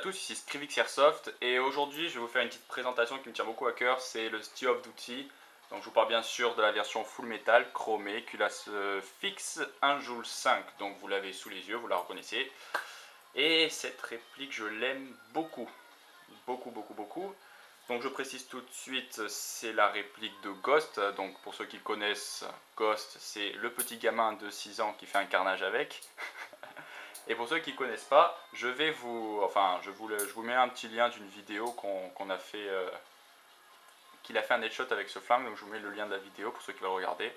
tous, ici Scrivix Airsoft et aujourd'hui je vais vous faire une petite présentation qui me tient beaucoup à cœur, c'est le Steel of Duty. Donc je vous parle bien sûr de la version full metal, chromée, culasse fixe 1 Joule 5, donc vous l'avez sous les yeux, vous la reconnaissez. Et cette réplique je l'aime beaucoup, beaucoup. Donc je précise tout de suite, c'est la réplique de Ghost, donc pour ceux qui connaissent Ghost, c'est le petit gamin de 6 ans qui fait un carnage avec. Et pour ceux qui ne connaissent pas, je vous mets un petit lien d'une vidéo qu'on a fait, qu'il a fait un headshot avec ce flingue, donc je vous mets le lien de la vidéo pour ceux qui veulent regarder,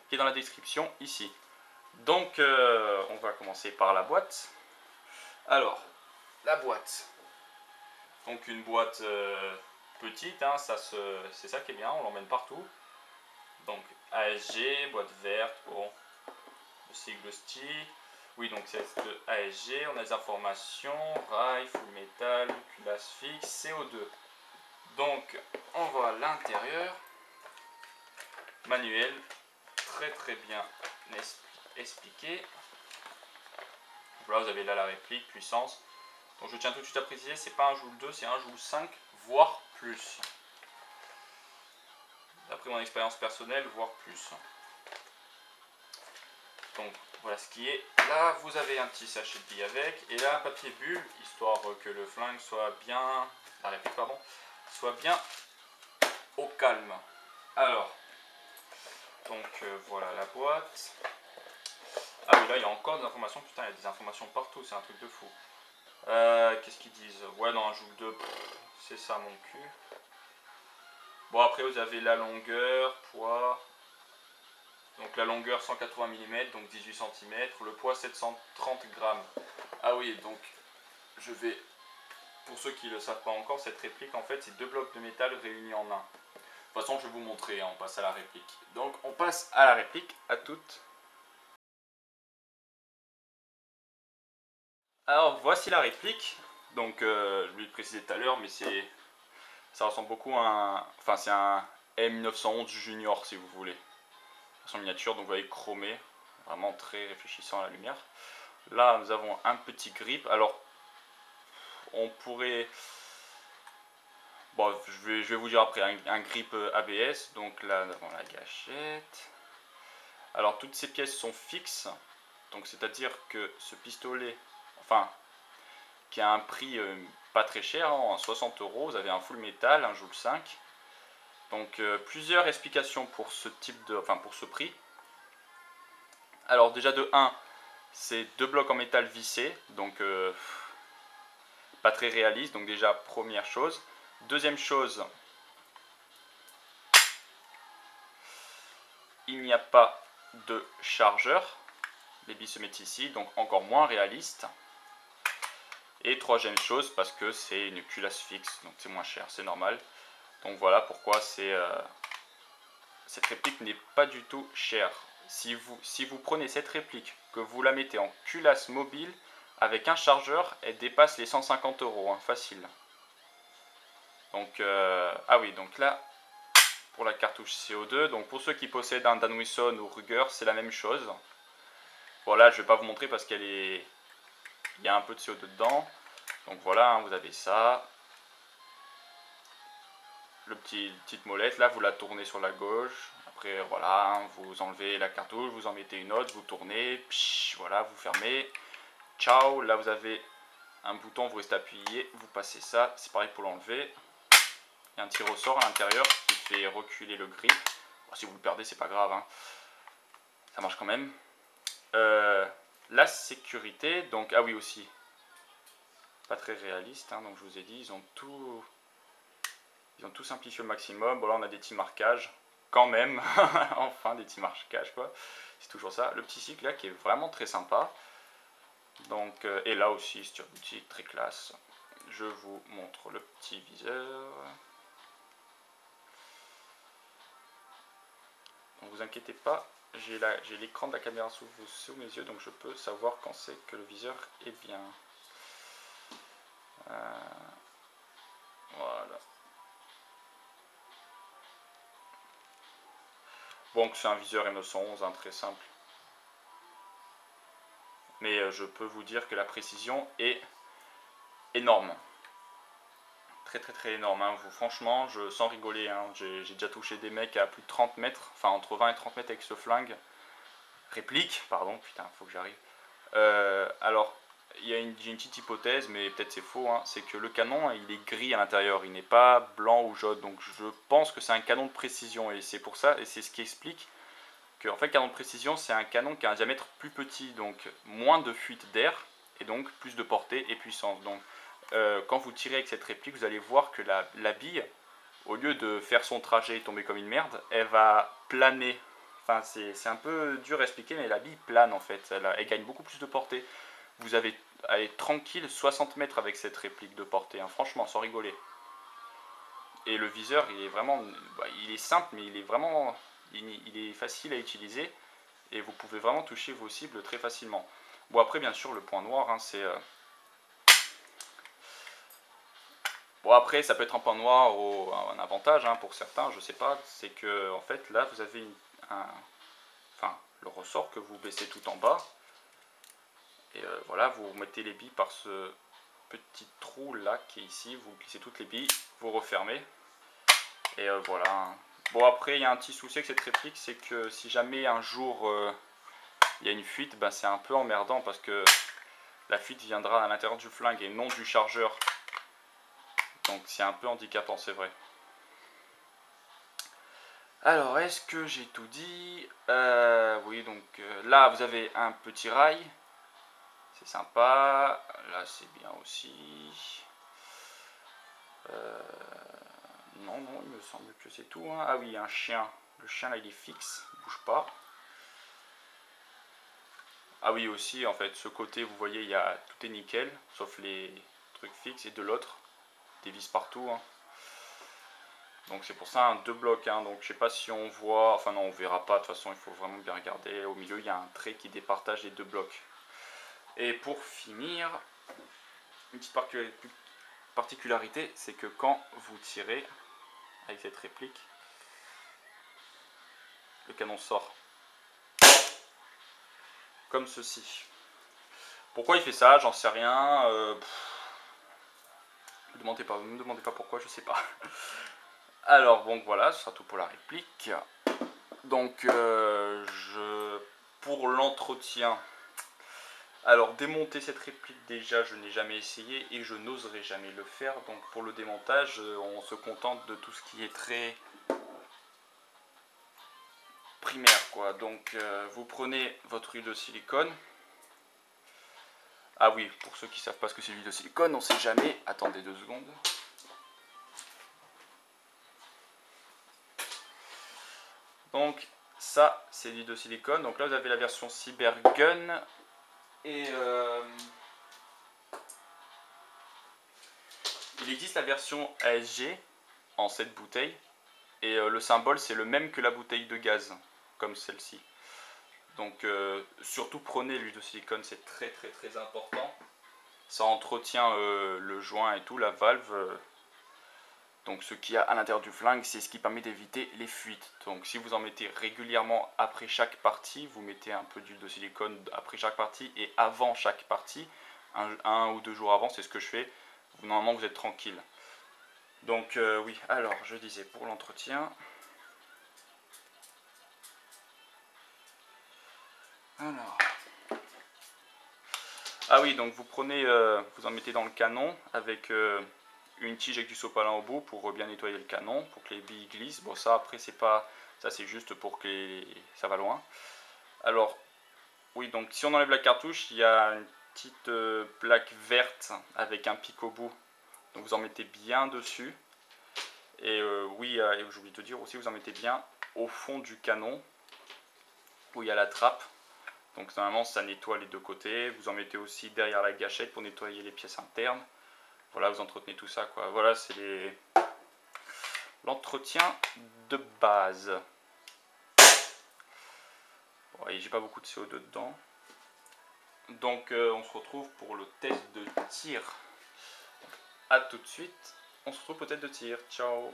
qui est dans la description ici. Donc on va commencer par la boîte. Alors, la boîte. Donc une boîte petite, hein, c'est ça qui est bien, on l'emmène partout. Donc ASG, boîte verte, bon, le sigle STI. Oui, donc c'est de ASG, on a des informations, rail, full metal, culasse fixe, CO2. Donc, on voit l'intérieur, manuel, très bien expliqué. Voilà, vous avez là la réplique, puissance. Donc je tiens tout de suite à préciser, c'est pas un Joule 2, c'est un Joule 5, voire plus. D'après mon expérience personnelle, voire plus. Donc voilà ce qui est. Là vous avez un petit sachet de billes avec, et là un papier bulle, histoire que le flingue soit bien, la réplique pardon, soit bien au calme. Alors, donc voilà la boîte. Ah oui, là il y a encore des informations, putain il y a des informations partout, c'est un truc de fou. Qu'est-ce qu'ils disent? Ouais, dans un Joule 2, c'est ça mon cul. Bon, après vous avez la longueur, poids. Donc la longueur 180 mm, donc 18 cm, le poids 730 grammes. Ah oui, donc je vais, pour ceux qui ne le savent pas encore, cette réplique en fait c'est deux blocs de métal réunis en un. De toute façon je vais vous montrer, hein, on passe à la réplique. Donc on passe à la réplique, à toutes. Alors voici la réplique, donc je lui ai précisé tout à l'heure, mais ça ressemble beaucoup à un, enfin c'est un M911 Junior si vous voulez. Version miniature, donc vous voyez chromé, vraiment très réfléchissant à la lumière. Là nous avons un petit grip, alors on pourrait, bon je vais vous dire après, un grip ABS, donc là nous avons la gâchette. Alors toutes ces pièces sont fixes, donc c'est à dire que ce pistolet, enfin qui a un prix pas très cher, hein, 60 €, vous avez un full métal, un Joule 5. Donc plusieurs explications pour ce type de, enfin pour ce prix. Alors déjà de 1, c'est deux blocs en métal vissés, donc pas très réaliste, donc déjà première chose. Deuxième chose, il n'y a pas de chargeur, les billes se mettent ici, donc encore moins réaliste. Et troisième chose, parce que c'est une culasse fixe, donc c'est moins cher, c'est normal. Donc voilà pourquoi cette réplique n'est pas du tout chère. Si vous prenez cette réplique, que vous la mettez en culasse mobile, avec un chargeur, elle dépasse les 150 €, hein, facile. Donc, ah oui, donc là, pour la cartouche CO2, donc pour ceux qui possèdent un Dan Wilson ou Ruger, c'est la même chose. Voilà, je ne vais pas vous montrer parce il y a un peu de CO2 dedans. Donc voilà, hein, vous avez ça. Petite molette, là vous la tournez sur la gauche. Après voilà, hein, vous enlevez la cartouche, vous en mettez une autre, vous tournez, psh, voilà, vous fermez. Ciao, là vous avez un bouton, vous restez appuyé, vous passez ça, c'est pareil pour l'enlever. Il y a un petit ressort à l'intérieur qui fait reculer le grip. Bon, si vous le perdez, c'est pas grave, hein. Ça marche quand même. La sécurité, donc ah oui aussi, pas très réaliste, hein, donc je vous ai dit, ils ont tout simplifié au maximum. Bon là on a des petits marquages, quand même, enfin des petits marquages quoi, c'est toujours ça. Le petit cycle là qui est vraiment très sympa. Donc, et là aussi c'est outil très classe. Je vous montre le petit viseur. Donc vous inquiétez pas, j'ai l'écran de la caméra sous mes yeux, donc je peux savoir quand c'est que le viseur est bien. Voilà. Bon, c'est un viseur M911, hein, très simple. Mais je peux vous dire que la précision est énorme. très énorme. Hein. Franchement, sans rigoler, hein, j'ai déjà touché des mecs à plus de 30 mètres, enfin entre 20 et 30 mètres avec ce flingue. Réplique, pardon, putain, faut que j'arrive. Alors, j'ai une petite hypothèse, mais peut-être c'est faux, hein, c'est que le canon, il est gris à l'intérieur, il n'est pas blanc ou jaune, donc je pense que c'est un canon de précision, et c'est pour ça, et c'est ce qui explique que, en fait, canon de précision, c'est un canon qui a un diamètre plus petit, donc moins de fuite d'air, et donc plus de portée et puissance. Donc, quand vous tirez avec cette réplique, vous allez voir que la bille, au lieu de faire son trajet et tomber comme une merde, elle va planer. Enfin, c'est un peu dur à expliquer, mais la bille plane en fait. Elle gagne beaucoup plus de portée. Vous avez, allez, tranquille, 60 mètres avec cette réplique de portée, hein, franchement, sans rigoler. Et le viseur, il est vraiment, il est simple, mais il est vraiment, il est facile à utiliser. Et vous pouvez vraiment toucher vos cibles très facilement. Bon, après, bien sûr, le point noir, hein, c'est... Bon, après, ça peut être un point noir ou un avantage, hein, pour certains, je sais pas. C'est que, en fait, là, vous avez enfin, le ressort que vous baissez tout en bas. Et voilà, vous mettez les billes par ce petit trou là qui est ici. Vous glissez toutes les billes, vous refermez. Et voilà. Bon, après, il y a un petit souci avec cette réplique, c'est que si jamais un jour il y a une fuite, ben, c'est un peu emmerdant parce que la fuite viendra à l'intérieur du flingue et non du chargeur. Donc c'est un peu handicapant, c'est vrai. Alors, est-ce que j'ai tout dit? Oui, donc là, vous avez un petit rail. C'est sympa. Là, c'est bien aussi. Non, il me semble que c'est tout. Hein. Ah oui, un chien. Le chien, là, il est fixe. Il bouge pas. Ah oui, aussi, en fait, ce côté, vous voyez, tout est nickel. Sauf les trucs fixes. Et de l'autre, des vis partout. Hein. Donc c'est pour ça un 2 blocs, hein. Donc je sais pas si on voit, enfin non on verra pas, de toute façon il faut vraiment bien regarder, au milieu il y a un trait qui départage les 2 blocs. Et pour finir, une petite particularité, c'est que quand vous tirez avec cette réplique, le canon sort. Comme ceci. Pourquoi il fait ça, j'en sais rien. Ne me demandez pas pourquoi, je sais pas. Alors bon voilà, ce sera tout pour la réplique. Donc pour l'entretien, alors démonter cette réplique déjà je n'ai jamais essayé et je n'oserai jamais le faire. Donc pour le démontage on se contente de tout ce qui est très primaire quoi. Donc vous prenez votre huile de silicone. Ah oui, pour ceux qui ne savent pas ce que c'est l'huile de silicone, on ne sait jamais. Attendez 2 secondes. Donc ça c'est l'huile de silicone. Donc là vous avez la version Cybergun et il existe la version ASG en cette bouteille et le symbole c'est le même que la bouteille de gaz comme celle-ci. Donc surtout prenez l'huile de silicone, c'est très important. Ça entretient le joint et tout, la valve. Donc ce qu'il y a à l'intérieur du flingue, c'est ce qui permet d'éviter les fuites. Donc si vous en mettez régulièrement après chaque partie, vous mettez un peu d'huile de silicone après chaque partie et avant chaque partie, un ou 2 jours avant, c'est ce que je fais. Normalement vous êtes tranquille. Donc oui, alors je disais pour l'entretien. Alors. Ah oui, donc vous prenez, vous en mettez dans le canon avec une tige avec du sopalin au bout pour bien nettoyer le canon, pour que les billes glissent. Bon ça après c'est pas, ça c'est juste pour que ça va loin. Alors oui, donc si on enlève la cartouche, il y a une petite plaque verte avec un pic au bout. Donc vous en mettez bien dessus. Et oui, j'ai oublié de te dire aussi, vous en mettez bien au fond du canon où il y a la trappe. Donc normalement ça nettoie les 2 côtés. Vous en mettez aussi derrière la gâchette pour nettoyer les pièces internes. Voilà, vous entretenez tout ça quoi. Voilà, c'est l'entretien de base. Bon, et j'ai pas beaucoup de CO2 dedans. Donc on se retrouve pour le test de tir. A tout de suite. On se retrouve pour le test de tir. Ciao.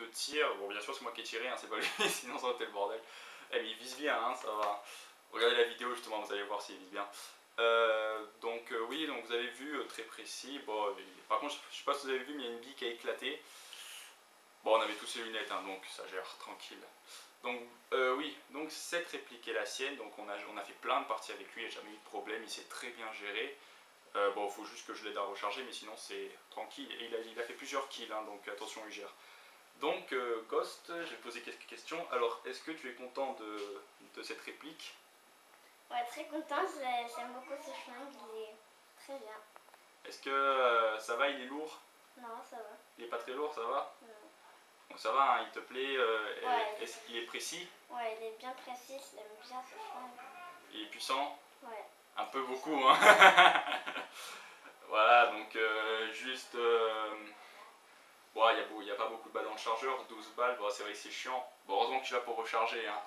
de tir. Bon, bien sûr, c'est moi qui ai tiré, hein, c'est pas lui, sinon ça aurait été le bordel. Eh, mais il vise bien, hein, ça va. Regardez la vidéo justement, vous allez voir s'il vise bien. Oui, donc vous avez vu, très précis. Bon, par contre, je sais pas si vous avez vu, mais il y a une bille qui a éclaté. Bon, on avait tous les lunettes, hein, donc ça gère tranquille. Donc oui, donc cette réplique est la sienne. Donc on a fait plein de parties avec lui, il n'y a jamais eu de problème, il s'est très bien géré. Bon, il faut juste que je l'aide à recharger, mais sinon c'est tranquille. Et il a fait plusieurs kills, hein, donc attention, il gère. Donc Ghost, je vais te poser quelques questions. Alors, est-ce que tu es content de cette réplique? Ouais, très content, j'aime beaucoup ce flingue, il est très bien. Est-ce que ça va, il est lourd? Non, ça va. Il est pas très lourd, ça va? Non. Donc ça va, hein, il te plaît, Ouais. il est précis? Ouais, il est bien précis, j'aime bien ce flingue. Il est puissant? Ouais. Un peu beaucoup, hein. Voilà, donc juste... bon, il n'y a pas beaucoup de balles dans le chargeur, 12 balles, bon, c'est vrai que c'est chiant. Bon, heureusement que tu l'as pour recharger, hein.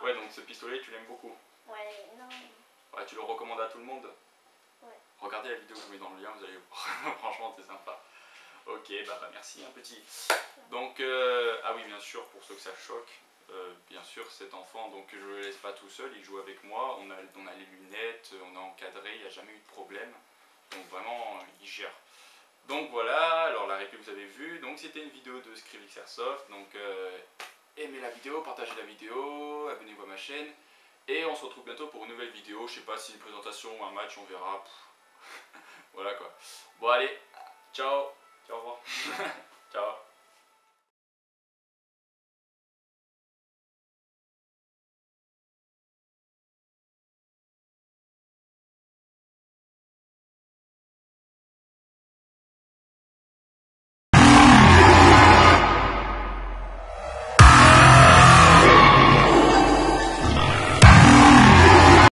Ouais, donc ce pistolet, tu l'aimes beaucoup. Ouais, non. Ouais, tu le recommandes à tout le monde? Ouais. Regardez la vidéo que je mets dans le lien, vous allez voir. Franchement, c'est sympa. Ok, bah merci, un petit. Donc, ah oui, bien sûr, pour ceux que ça choque, bien sûr, cet enfant, donc je ne le laisse pas tout seul, il joue avec moi, on a les lunettes, on a encadré, il n'y a jamais eu de problème. Donc vraiment, il gère. Donc voilà, alors la réplique vous avez vu, donc c'était une vidéo de Skrillex Airsoft, donc aimez la vidéo, partagez la vidéo, abonnez-vous à ma chaîne, et on se retrouve bientôt pour une nouvelle vidéo, je sais pas si une présentation ou un match, on verra. Voilà quoi. Bon allez, ciao, au revoir. Ciao.